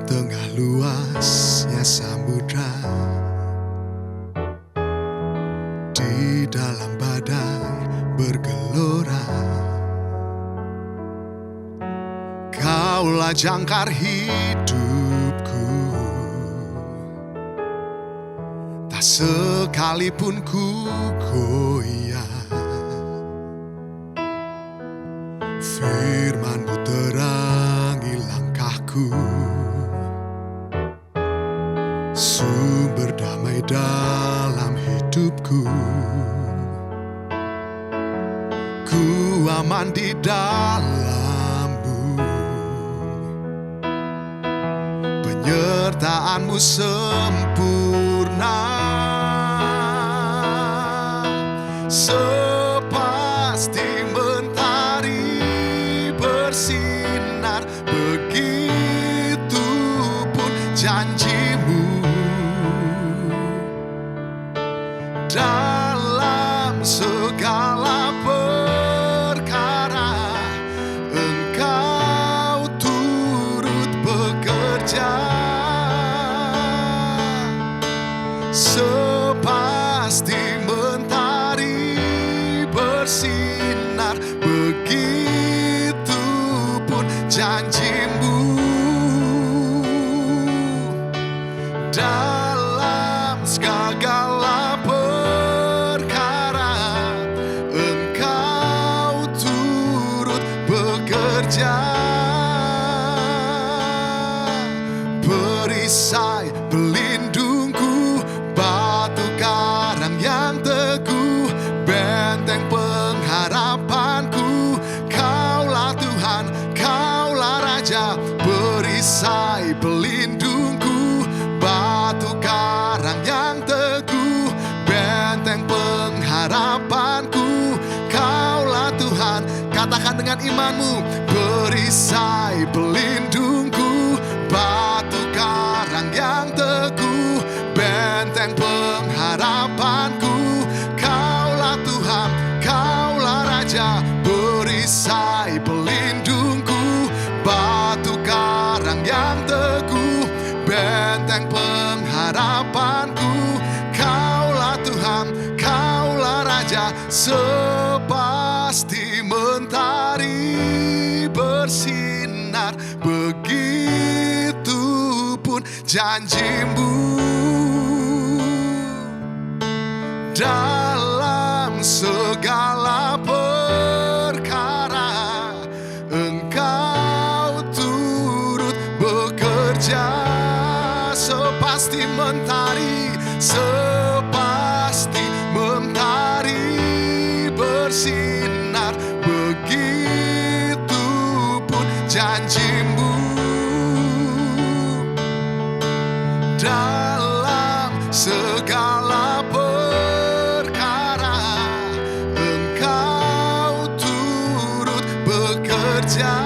tengah luasnya samudra, di dalam badai bergelora, Kaulah jangkar hidupku. Tak sekalipun ku goyah, firman-Mu terangi langkahku, sumber damai dalam hidupku. Ku aman di dalam-Mu, penyertaan-Mu sempurna. Sepasti mentari bersinar, begitu pun janji-Mu. Dalam segala perkara Engkau turut bekerja. Sepasti mentari bersinar, begitu pun janji-Mu. Dalam segala perkara Engkau turut bekerja. Perisai pelindungku, batu karang yang teguh, benteng pengharapanku. Kaulah Tuhan, Kaulah Raja. Perisai pelindungku, batu karang yang teguh, benteng pengharapanku. Kaulah Tuhan. Katakan dengan imanmu, perisai pelindungku, batu karang yang teguh, benteng pengharapanku. Kaulah Tuhan, Kaulah Raja. Perisai pelindungku, batu karang yang teguh, benteng pengharapanku. Kaulah Tuhan, Kaulah Raja. Sepasti mentari bersinar, begitu pun janji-Mu. Dalam segala perkara Engkau turut bekerja. Sepasti mentari, sepasti mentari bersinar, begitu pun janji-Mu. Dalam segala perkara Engkau turut bekerja.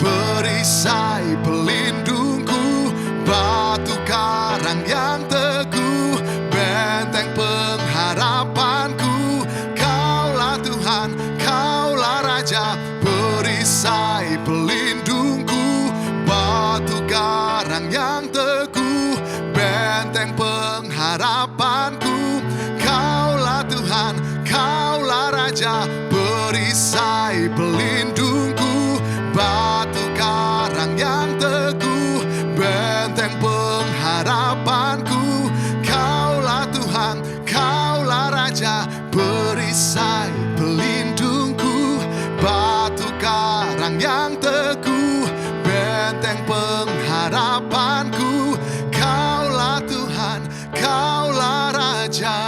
Perisai pelindungku, batu karang yang teguh, benteng pengharapanku. Kaulah Tuhan, Kaulah Raja. Perisai pelindungku, batu karang yang teguh, benteng pengharapanku. Kaulah Tuhan, Kaulah Raja. Perisai pelindungku, batu karang yang teguh, benteng pengharapanku. Kaulah Tuhan, Kaulah Raja. Perisai pelindungku, batu karang yang teguh, benteng pengharapanku. Kaulah Tuhan, Kaulah Raja.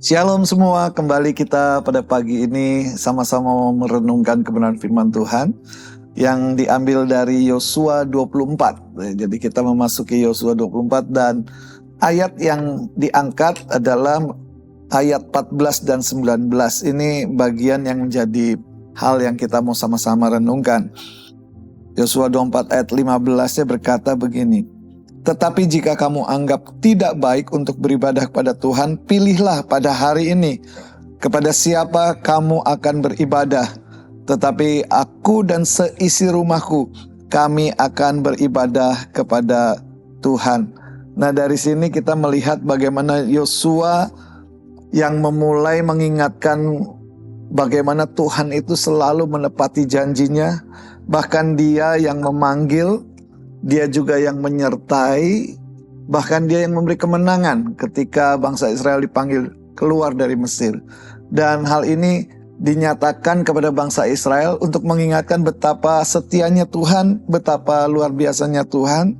Shalom semua, kembali kita pada pagi ini sama-sama merenungkan kebenaran firman Tuhan yang diambil dari Yosua 24. Jadi kita memasuki Yosua 24 dan ayat yang diangkat adalah ayat 14 dan 19. Ini bagian yang menjadi hal yang kita mau sama-sama renungkan. Yosua 24 ayat 15-nya berkata begini, "Tetapi jika kamu anggap tidak baik untuk beribadah kepada Tuhan, pilihlah pada hari ini kepada siapa kamu akan beribadah? Tetapi aku dan seisi rumahku, kami akan beribadah kepada Tuhan. Nah, dari sini kita melihat bagaimana Yosua yang memulai mengingatkan bagaimana Tuhan itu selalu menepati janjinya. Bahkan dia yang memanggil, dia juga yang menyertai, bahkan dia yang memberi kemenangan ketika bangsa Israel dipanggil keluar dari Mesir. Dan hal ini dinyatakan kepada bangsa Israel untuk mengingatkan betapa setianya Tuhan, betapa luar biasanya Tuhan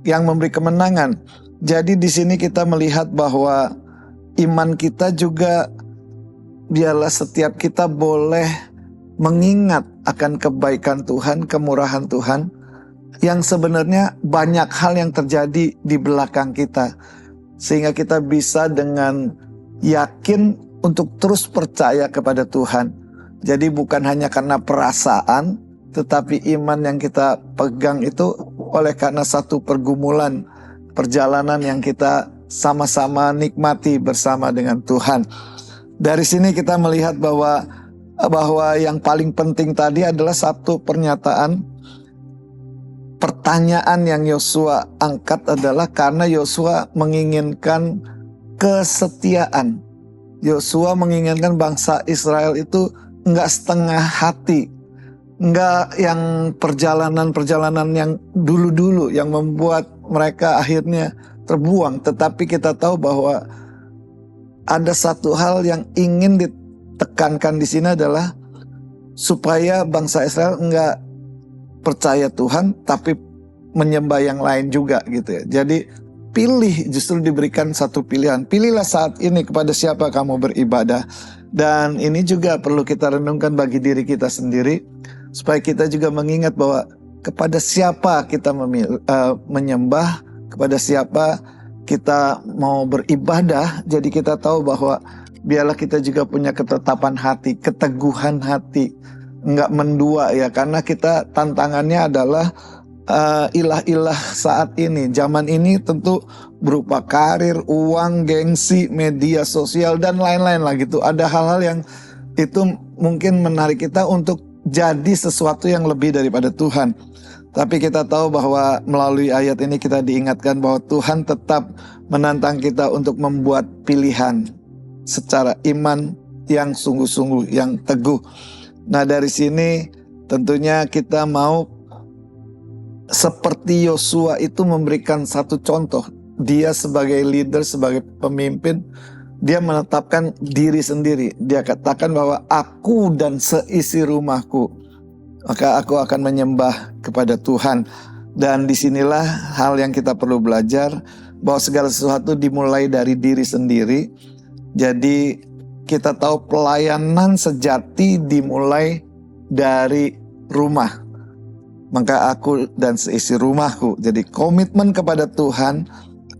yang memberi kemenangan. Jadi di sini kita melihat bahwa iman kita juga, biarlah setiap kita boleh mengingat akan kebaikan Tuhan, kemurahan Tuhan, yang sebenarnya banyak hal yang terjadi di belakang kita, sehingga kita bisa dengan yakin untuk terus percaya kepada Tuhan. Jadi bukan hanya karena perasaan, tetapi iman yang kita pegang itu oleh karena satu pergumulan, perjalanan yang kita sama-sama nikmati bersama dengan Tuhan. Dari sini kita melihat bahwa yang paling penting tadi adalah satu pernyataan. Pertanyaan yang Yosua angkat adalah karena Yosua menginginkan kesetiaan. Yosua menginginkan bangsa Israel itu enggak setengah hati, enggak yang perjalanan-perjalanan yang dulu-dulu yang membuat mereka akhirnya terbuang. Tetapi kita tahu bahwa ada satu hal yang ingin ditekankan di sini adalah supaya bangsa Israel enggak percaya Tuhan tapi menyembah yang lain juga gitu ya. Jadi pilih, justru diberikan satu pilihan. Pilihlah saat ini kepada siapa kamu beribadah. Dan ini juga perlu kita renungkan bagi diri kita sendiri, supaya kita juga mengingat bahwa kepada siapa kita menyembah, kepada siapa kita mau beribadah. Jadi kita tahu bahwa biarlah kita juga punya ketetapan hati, keteguhan hati, enggak mendua ya, karena kita tantangannya adalah ilah-ilah saat ini, zaman ini tentu berupa karir, uang, gengsi, media sosial dan lain-lain lah gitu. Ada hal-hal yang itu mungkin menarik kita untuk jadi sesuatu yang lebih daripada Tuhan. Tapi kita tahu bahwa melalui ayat ini kita diingatkan bahwa Tuhan tetap menantang kita untuk membuat pilihan secara iman yang sungguh-sungguh, yang teguh. Nah, dari sini tentunya kita mau seperti Yosua itu memberikan satu contoh. Dia sebagai leader, sebagai pemimpin, dia menetapkan diri sendiri. Dia katakan bahwa aku dan seisi rumahku, maka aku akan menyembah kepada Tuhan. Dan disinilah hal yang kita perlu belajar, bahwa segala sesuatu dimulai dari diri sendiri. Jadi kita tahu pelayanan sejati dimulai dari rumah. Maka aku dan seisi rumahku. Jadi komitmen kepada Tuhan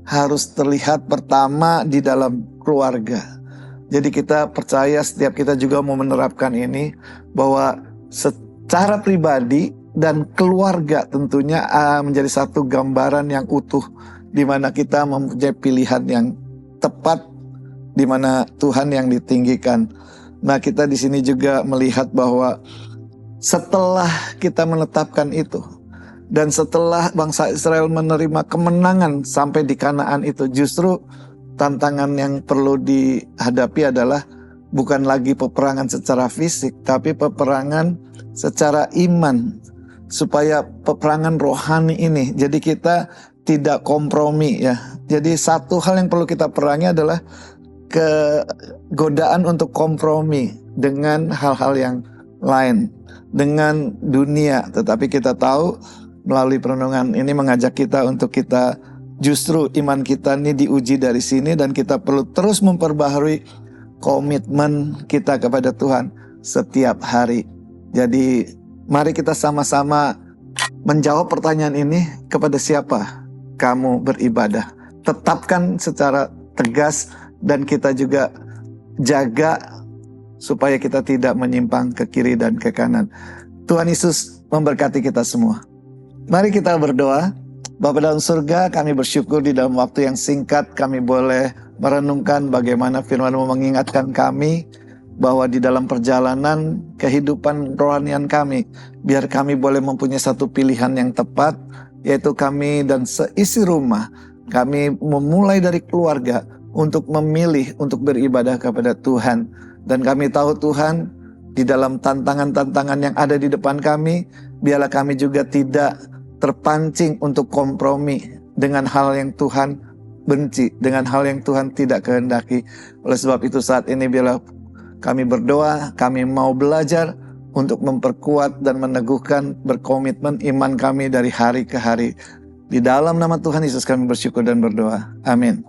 harus terlihat pertama di dalam keluarga. Jadi kita percaya setiap kita juga mau menerapkan ini, bahwa secara pribadi dan keluarga tentunya menjadi satu gambaran yang utuh, di mana kita mempunyai pilihan yang tepat, di mana Tuhan yang ditinggikan. Nah, kita di sini juga melihat bahwa setelah kita menetapkan itu, dan setelah bangsa Israel menerima kemenangan sampai di Kanaan itu, justru tantangan yang perlu dihadapi adalah bukan lagi peperangan secara fisik, tapi peperangan secara iman, supaya peperangan rohani ini. Jadi kita tidak kompromi ya. Jadi satu hal yang perlu kita perangi adalah kegodaan untuk kompromi dengan hal-hal yang lain, dengan dunia. Tetapi kita tahu melalui perenungan ini mengajak kita untuk kita justru iman kita ini diuji dari sini, dan kita perlu terus memperbaharui komitmen kita kepada Tuhan setiap hari. Jadi mari kita sama-sama menjawab pertanyaan ini, kepada siapa kamu beribadah. Tetapkan secara tegas, dan kita juga jaga supaya kita tidak menyimpang ke kiri dan ke kanan. Tuhan Yesus memberkati kita semua. Mari kita berdoa. Bapa dalam surga, kami bersyukur di dalam waktu yang singkat kami boleh merenungkan bagaimana firman-Mu mengingatkan kami bahwa di dalam perjalanan kehidupan rohanian kami, biar kami boleh mempunyai satu pilihan yang tepat, yaitu kami dan seisi rumah, kami memulai dari keluarga untuk memilih untuk beribadah kepada Tuhan. Dan kami tahu Tuhan, di dalam tantangan-tantangan yang ada di depan kami, biarlah kami juga tidak terpancing untuk kompromi dengan hal yang Tuhan benci, dengan hal yang Tuhan tidak kehendaki. Oleh sebab itu saat ini biarlah kami berdoa, kami mau belajar untuk memperkuat dan meneguhkan, berkomitmen iman kami dari hari ke hari. Di dalam nama Tuhan Yesus kami bersyukur dan berdoa. Amin.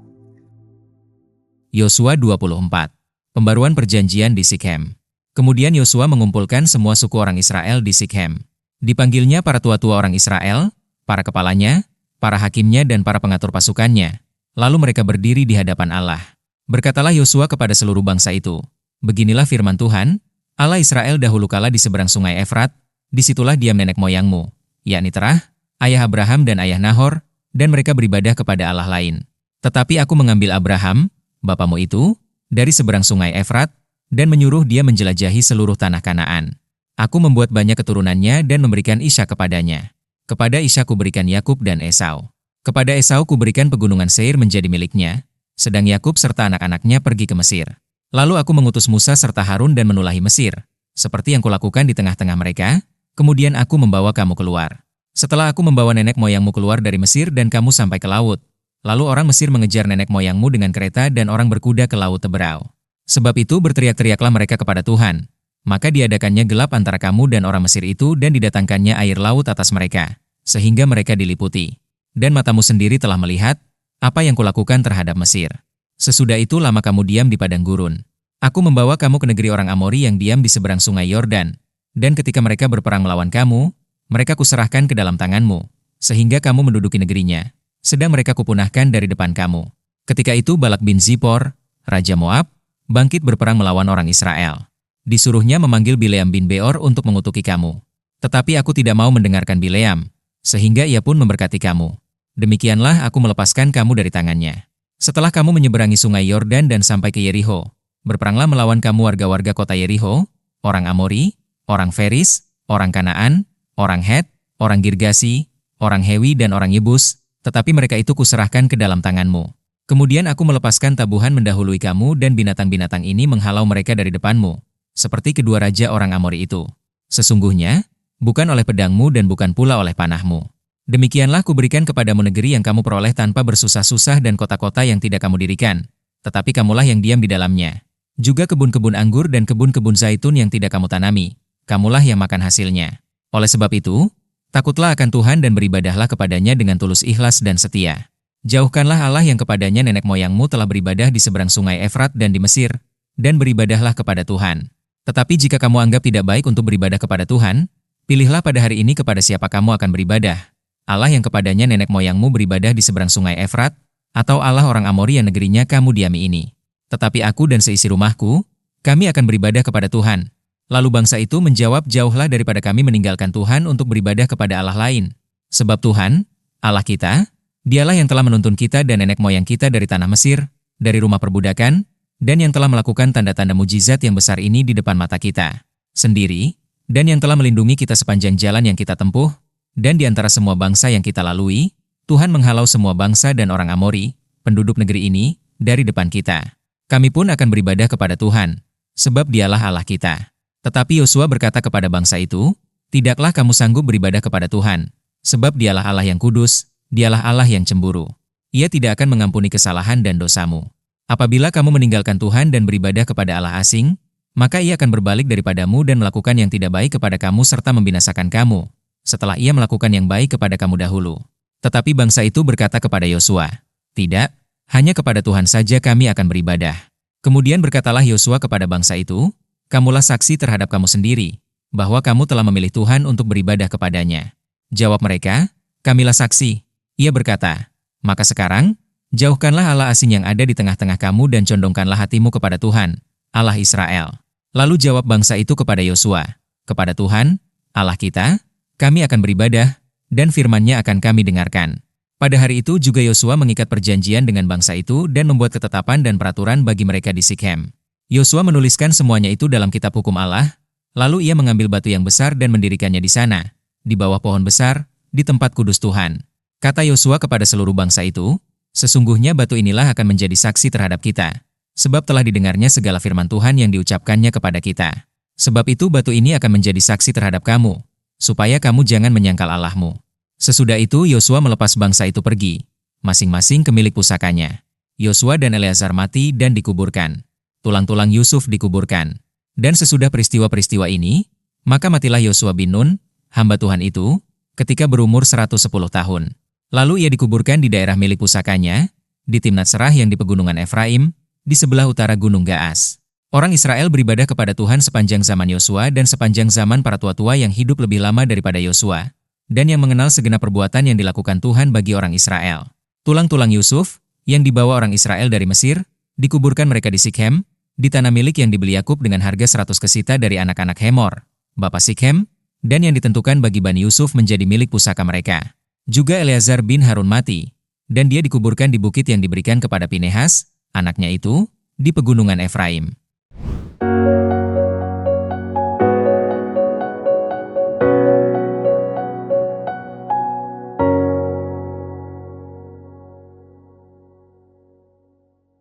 Yosua 24. Pembaruan perjanjian di Sikhem. Kemudian Yosua mengumpulkan semua suku orang Israel di Sikhem. Dipanggilnya para tua-tua orang Israel, para kepalanya, para hakimnya dan para pengatur pasukannya. Lalu mereka berdiri di hadapan Allah. Berkatalah Yosua kepada seluruh bangsa itu, "Beginilah firman Tuhan, Allah Israel dahulu kala di seberang sungai Efrat, disitulah diam nenek moyangmu, yakni Terah, ayah Abraham dan ayah Nahor, dan mereka beribadah kepada Allah lain. Tetapi aku mengambil Abraham, bapamu itu, dari seberang sungai Efrat, dan menyuruh dia menjelajahi seluruh tanah Kanaan. Aku membuat banyak keturunannya dan memberikan Ishak kepadanya. Kepada Ishak kuberikan Yakub dan Esau. Kepada Esau kuberikan pegunungan Seir menjadi miliknya, sedang Yakub serta anak-anaknya pergi ke Mesir. Lalu aku mengutus Musa serta Harun dan menulahi Mesir, seperti yang kulakukan di tengah-tengah mereka, kemudian aku membawa kamu keluar. Setelah aku membawa nenek moyangmu keluar dari Mesir dan kamu sampai ke laut, lalu orang Mesir mengejar nenek moyangmu dengan kereta dan orang berkuda ke laut Teberau. Sebab itu berteriak-teriaklah mereka kepada Tuhan, maka diadakannya gelap antara kamu dan orang Mesir itu dan didatangkannya air laut atas mereka, sehingga mereka diliputi. Dan matamu sendiri telah melihat apa yang kulakukan terhadap Mesir. Sesudah itu lama kamu diam di padang gurun. Aku membawa kamu ke negeri orang Amori yang diam di seberang sungai Yordan, dan ketika mereka berperang melawan kamu, mereka kuserahkan ke dalam tanganmu, sehingga kamu menduduki negerinya, sedang mereka kupunahkan dari depan kamu. Ketika itu Balak bin Zipor, Raja Moab, bangkit berperang melawan orang Israel. Disuruhnya memanggil Bileam bin Beor untuk mengutuki kamu. Tetapi aku tidak mau mendengarkan Bileam, sehingga ia pun memberkati kamu. Demikianlah aku melepaskan kamu dari tangannya. Setelah kamu menyeberangi sungai Yordan dan sampai ke Yeriho, berperanglah melawan kamu warga-warga kota Yeriho, orang Amori, orang Feris, orang Kanaan, orang Het, orang Girgasi, orang Hewi dan orang Yebus, tetapi mereka itu kuserahkan ke dalam tanganmu. Kemudian aku melepaskan tabuhan mendahului kamu dan binatang-binatang ini menghalau mereka dari depanmu, seperti kedua raja orang Amori itu. Sesungguhnya, bukan oleh pedangmu dan bukan pula oleh panahmu. Demikianlah kuberikan kepadamu negeri yang kamu peroleh tanpa bersusah-susah dan kota-kota yang tidak kamu dirikan, tetapi kamulah yang diam di dalamnya. Juga kebun-kebun anggur dan kebun-kebun zaitun yang tidak kamu tanami, kamulah yang makan hasilnya. Oleh sebab itu, takutlah akan Tuhan dan beribadahlah kepadanya dengan tulus ikhlas dan setia. Jauhkanlah Allah yang kepadanya nenek moyangmu telah beribadah di seberang sungai Efrat dan di Mesir, dan beribadahlah kepada Tuhan. Tetapi jika kamu anggap tidak baik untuk beribadah kepada Tuhan, pilihlah pada hari ini kepada siapa kamu akan beribadah. Allah yang kepadanya nenek moyangmu beribadah di seberang sungai Efrat, atau Allah orang Amori yang negerinya kamu diami ini. Tetapi aku dan seisi rumahku, kami akan beribadah kepada Tuhan. Lalu bangsa itu menjawab, jauhlah daripada kami meninggalkan Tuhan untuk beribadah kepada Allah lain. Sebab Tuhan, Allah kita, Dialah yang telah menuntun kita dan nenek moyang kita dari tanah Mesir, dari rumah perbudakan, dan yang telah melakukan tanda-tanda mujizat yang besar ini di depan mata kita sendiri, dan yang telah melindungi kita sepanjang jalan yang kita tempuh, dan di antara semua bangsa yang kita lalui, Tuhan menghalau semua bangsa dan orang Amori, penduduk negeri ini, dari depan kita. Kami pun akan beribadah kepada Tuhan, sebab Dialah Allah kita. Tetapi Yosua berkata kepada bangsa itu, tidaklah kamu sanggup beribadah kepada Tuhan, sebab Dialah Allah yang kudus, Dialah Allah yang cemburu. Ia tidak akan mengampuni kesalahan dan dosamu. Apabila kamu meninggalkan Tuhan dan beribadah kepada Allah asing, maka Ia akan berbalik daripadamu dan melakukan yang tidak baik kepada kamu serta membinasakan kamu, setelah Ia melakukan yang baik kepada kamu dahulu. Tetapi bangsa itu berkata kepada Yosua, tidak, hanya kepada Tuhan saja kami akan beribadah. Kemudian berkatalah Yosua kepada bangsa itu, kamulah saksi terhadap kamu sendiri, bahwa kamu telah memilih Tuhan untuk beribadah kepadanya. Jawab mereka, kamilah saksi. Ia berkata, maka sekarang, jauhkanlah Allah asing yang ada di tengah-tengah kamu dan condongkanlah hatimu kepada Tuhan, Allah Israel. Lalu jawab bangsa itu kepada Yosua, kepada Tuhan, Allah kita, kami akan beribadah, dan firman-Nya akan kami dengarkan. Pada hari itu juga Yosua mengikat perjanjian dengan bangsa itu dan membuat ketetapan dan peraturan bagi mereka di Sikhem. Yosua menuliskan semuanya itu dalam kitab hukum Allah, lalu ia mengambil batu yang besar dan mendirikannya di sana, di bawah pohon besar, di tempat kudus Tuhan. Kata Yosua kepada seluruh bangsa itu, sesungguhnya batu inilah akan menjadi saksi terhadap kita, sebab telah didengarnya segala firman Tuhan yang diucapkannya kepada kita. Sebab itu batu ini akan menjadi saksi terhadap kamu, supaya kamu jangan menyangkal Allahmu. Sesudah itu Yosua melepas bangsa itu pergi, masing-masing ke milik pusakanya. Yosua dan Eleazar mati dan dikuburkan. Tulang-tulang Yusuf dikuburkan. Dan sesudah peristiwa-peristiwa ini, maka matilah Yosua bin Nun, hamba Tuhan itu, ketika berumur 110 tahun. Lalu ia dikuburkan di daerah milik pusakanya, di Timnat Serah yang di pegunungan Efraim, di sebelah utara Gunung Gaas. Orang Israel beribadah kepada Tuhan sepanjang zaman Yosua dan sepanjang zaman para tua-tua yang hidup lebih lama daripada Yosua, dan yang mengenal segenap perbuatan yang dilakukan Tuhan bagi orang Israel. Tulang-tulang Yusuf, yang dibawa orang Israel dari Mesir, dikuburkan mereka di Sikhem, di tanah milik yang dibeli Yakub dengan harga 100 kesita dari anak-anak Hemor, bapa Sikhem, dan yang ditentukan bagi Bani Yusuf menjadi milik pusaka mereka. Juga Eleazar bin Harun mati, dan dia dikuburkan di bukit yang diberikan kepada Pinehas, anaknya itu, di pegunungan Efraim.